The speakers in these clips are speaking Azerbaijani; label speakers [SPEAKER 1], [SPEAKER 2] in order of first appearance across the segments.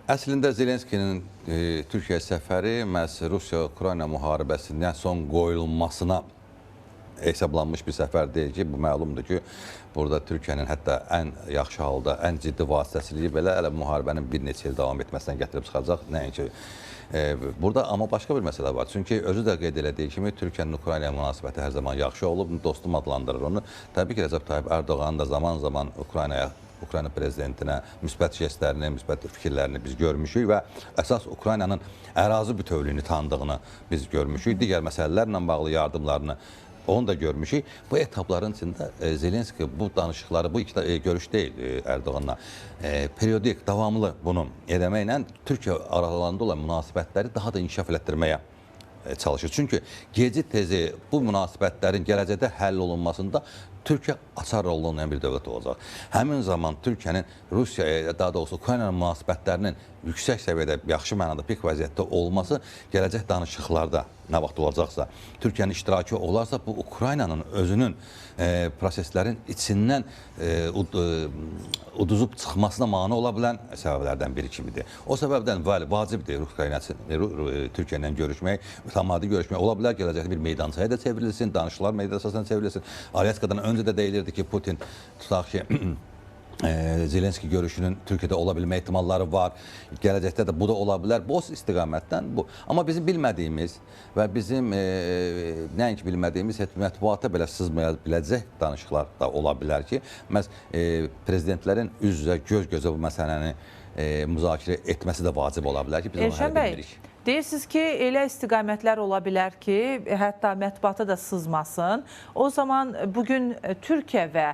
[SPEAKER 1] Əslində Zelenskinin Türkiyə səfəri məhz Rusiya-Ukrayna müharibəsindən son qoyulmasına hesablanmış bir səfər deyil ki, bu məlumdur ki, burada Türkiyənin hətta ən yaxşı halda, ən ciddi vasitəçiliyi belə hələ müharibənin bir neçə il davam etməsindən gətirib çıxacaq. Nəinki burada amma başqa bir məsələ var. Çünki özü də qeyd elədiyi kimi Türkiyənin Ukraynaya münasibəti hər zaman yaxşı olub, dostum adlandırır onu. Təbii ki, Rəcəb Tayyip Ərdoğan da zaman-zaman Ukrayna prezidentinə müsbət jestlərini, müsbət fikirlərini biz görmüşük və əsas Ukraynanın ərazi bütövlüyünü tanıdığını biz görmüşük. Digər məsələlərlə bağlı yardımlarını onu da görmüşük. Bu etapların içində Zelenski bu danışıqları, bu görüş deyil Ərdoğanla, periodik, davamlı bunu eləməklə Türkiyə aralarında olan münasibətləri daha da inkişaf elətdirməyə çalışır. Çünki geci-tezi bu münasibətlərin gələcəkdə həll olunmasında Türkiyə açar rollu olmayan bir dövlət olacaq. Həmin zaman Türkiyənin Rusiyaya, daha doğrusu Ukrayna münasibətlərinin yüksək səviyyədə, yaxşı mənada pik vəziyyətdə olması gələcək danışıqlarda nə vaxt olacaqsa, Türkiyənin iştirakı olarsa, bu Ukraynanın özünün proseslərin içindən uduzub çıxmasına mane ola bilən səbəblərdən biri kimidir. O səbəbdən vacibdir Türkiyə ilə görüşmək, mütəmadi görüşmək. Ola bilər gələcəkdə bir meydançaya da çevrilsin, danışıqlar meydançasına çevrilsin. Alyaskadan öncə də deyilirdi ki, Putin tutaq ki, Zelenski görüşünün Türkiyədə ola bilmə ehtimalları var. Gələcəkdə də bu da ola bilər. Bu istiqamətdən bu. Amma bizim bilmədiyimiz və bizim nəinki bilmədiyimiz mətbuata belə sızmaya biləcək danışıqlar da ola bilər ki, məhz prezidentlərin üz-üzə, göz-gözə bu məsələni müzakirə etməsi də vacib ola bilər ki, biz onu hələ bilmirik.
[SPEAKER 2] Deyirsiniz ki, elə istiqamətlər ola bilər ki, hətta mətbuata da sızmasın. O zaman bugün Türkiyə və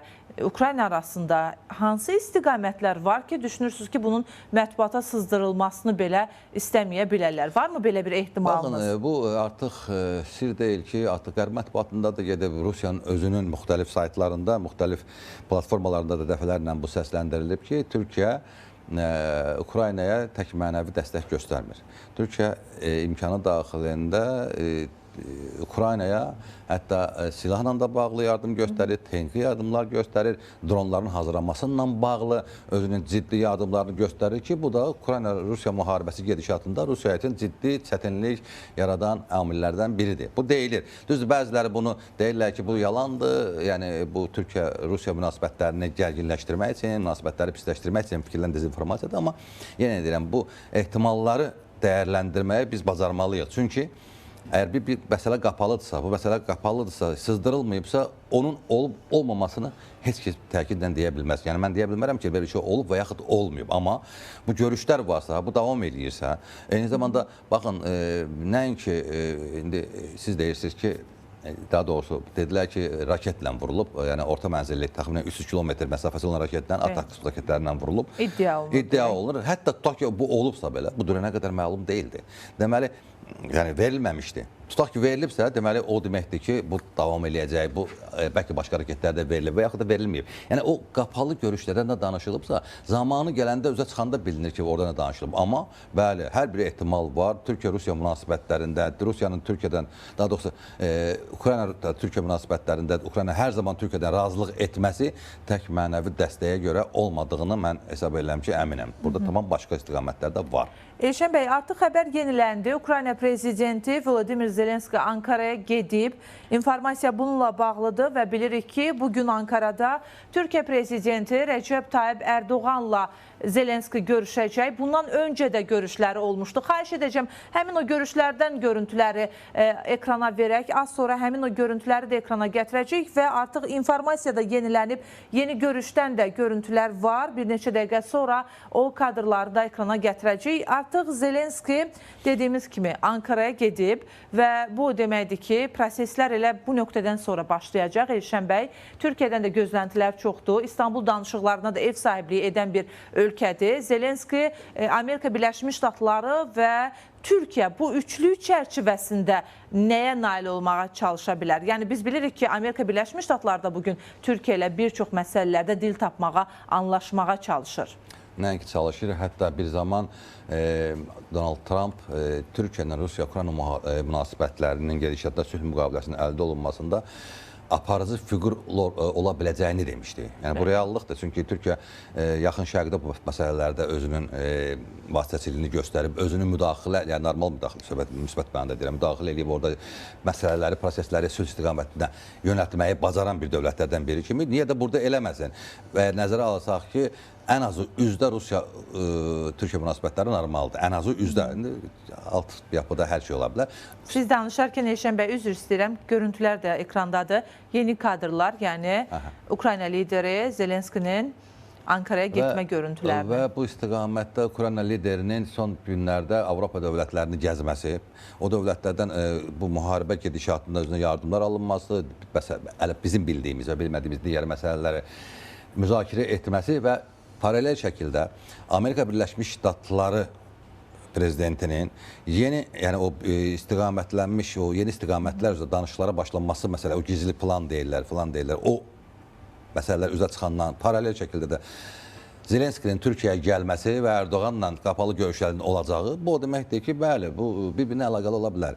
[SPEAKER 2] Ukrayna arasında hansı istiqamətlər var ki, düşünürsünüz ki, bunun mətbuata sızdırılmasını belə istəməyə bilərlər? Varmı belə bir ehtimalınız?
[SPEAKER 1] Baxın, bu artıq sir deyil ki, artıq qərb mətbuatında da gedib Rusiyanın özünün müxtəlif saytlarında, müxtəlif platformalarında da dəfələrlə bu səsləndirilib ki, Türkiyə Ukraynaya tək mənəvi dəstək göstərmir. Türkiyə imkanı daxilində Ukraynaya hətta silahla da bağlı yardım göstərir, texniki yardımlar göstərir, dronların hazırlanmasıyla bağlı özünün ciddi yardımlarını göstərir ki, bu da Ukrayna-Rusiya müharibəsi gedişatında Rusiya üçün ciddi çətinlik yaradan amillərdən biridir. Bu deyilir. Düzdür, bəziləri bunu deyirlər ki, bu yalandır, yəni bu Türkiyə-Rusiya münasibətlərini gərginləşdirmək üçün, münasibətləri pisləşdirmək üçün fikirlən dezinformasiyadır, amma yenə deyirəm, bu ehtimalları dəyərləndirməyə biz bacarmalıyıq. Çünki əgər bir məsələ qapalıdırsa, sızdırılmayıbsa, onun olub-olmamasını heç kəs təkidlə deyə bilməz. Yəni, mən deyə bilmərəm ki, belə bir şey olub və yaxud olmayıb. Amma bu görüşlər varsa, bu davam edirsə, eyni zamanda, baxın, nəinki, indi siz deyirsiniz ki, daha doğrusu dedilər ki, raketlə vurulub, yəni orta mənzilli, təxminən 300 kilometr məsafəsi olan raketlə, Ataks raketlərindən vurulub. İddia olunur. Hətta tutaq ki, bu olubsa belə, bu dönənə qədər məlum deyildi. Deməli, yəni verilməmişdi. Tutaq ki, verilibsə, deməli, o deməkdir ki, bu davam eləyəcək, bu bəlkə başqa raketlərdə verilib və yaxud da verilməyib. Yəni, o qapalı görüşlərdən də danışılıbsa, zamanı gələndə üzə çıxanda bilinir ki, orada nə danışılıb. Amma, bəli, hər bir ehtimal var. Türkiyə-Rusiya münasibətlərində, Rusiyanın Türkiyədən, daha doğrusu, Ukrayna-Türkiyə münasibətlərində, Ukrayna hər zaman Türkiyədən razılıq etməsi tək mənəvi dəstəyə görə olmadığını mən hesab edirəm ki, əminəm. Burada tamam başqa istiqamətlər də var.
[SPEAKER 2] Elşən bəy, artıq xəbər yeniləndi. Ukrayna prezidenti Volodimir Zelenski Ankaraya gedib. İnformasiya bununla bağlıdır və bilirik ki, bugün Ankarada Türkiyə prezidenti Rəcəb Tayyip Ərdoğanla Zelenski görüşəcək. Bundan öncə də görüşləri olmuşdu. Xahiş edəcəm, həmin o görüşlərdən görüntüləri ekrana verək. Az sonra həmin o görüntüləri də ekrana gətirəcək və artıq informasiya da yenilənib. Yeni görüşdən də görüntülər var. Bir neçə dəqiqə sonra o kadrları da ekrana gətirəcək. Artıq Zelenski dediyimiz kimi Ankaraya gedib və bu deməkdir ki, proseslər elə bu nöqtədən sonra başlayacaq. Elşən bəy, Türkiyədən də gözləntilər çoxdur. İstanbul danışıqlarına da ev sahibliyi edən bir ölkədir. Zelenski, Amerika Birləşmiş Ştatları və Türkiyə bu üçlük çərçivəsində nəyə nail olmağa çalışa bilər? Yəni, biz bilirik ki, Amerika Birləşmiş Ştatları da bugün Türkiyə ilə bir çox məsələlərdə dil tapmağa, anlaşmağa çalışır.
[SPEAKER 1] Nəinki çalışır, hətta bir zaman Donald Trump Türkiyə ilə Rusiya-Ukrayna münasibətlərinin gedişatda sülh müqaviləsinin əldə olunmasında aparıcı fiqur ola biləcəyini demişdi. Yəni bu reallıqdır. Çünki Türkiyə yaxın şərqdə bu məsələlərdə özünün vasitəçiliyini göstərib, özünün müdaxilə, yəni normal müdaxilə, müsbət mənada deyirəm, müdaxilə edib orada məsələləri, prosesləri sülh istiqamətində yönəltməyi bacaran bir dövlətlərdən biri kimi, niyə də burada eləməsin? Və nəzərə alsaq ki, ən azı üzdə Rusiya-Türkiyə münasibətləri normaldır. Ən azı üzdə. Alt yapıda hər şey ola bilər.
[SPEAKER 2] Siz danışarkən Elşən bəy, üzr istəyirəm, görüntülər də ekrandadır. Yeni kadrlar, yəni Ukrayna lideri Zelenskinin Ankaraya getmə görüntüləri.
[SPEAKER 1] Və bu istiqamətdə Ukrayna liderinin son günlərdə Avropa dövlətlərini gəzməsi, o dövlətlərdən bu müharibə gedişatında özünə yardımlar alınması, bizim bildiyimiz və bilmədiyimiz digər məsələləri müzakirə etməsi və paralel şəkildə Amerika Birləşmiş Ştatları prezidentinin yeni, yəni o istiqamətlənmiş, o yeni istiqamətlər üzrə danışıqlara başlanması məsələ, o gizli plan deyirlər, o məsələlər üzə çıxandan paralel şəkildə də Zelenskinin Türkiyəyə gəlməsi və Erdoğanla qapalı görüşlərinin olacağı, bu o deməkdir ki, bəli, bu bir-birinə əlaqəli ola bilər.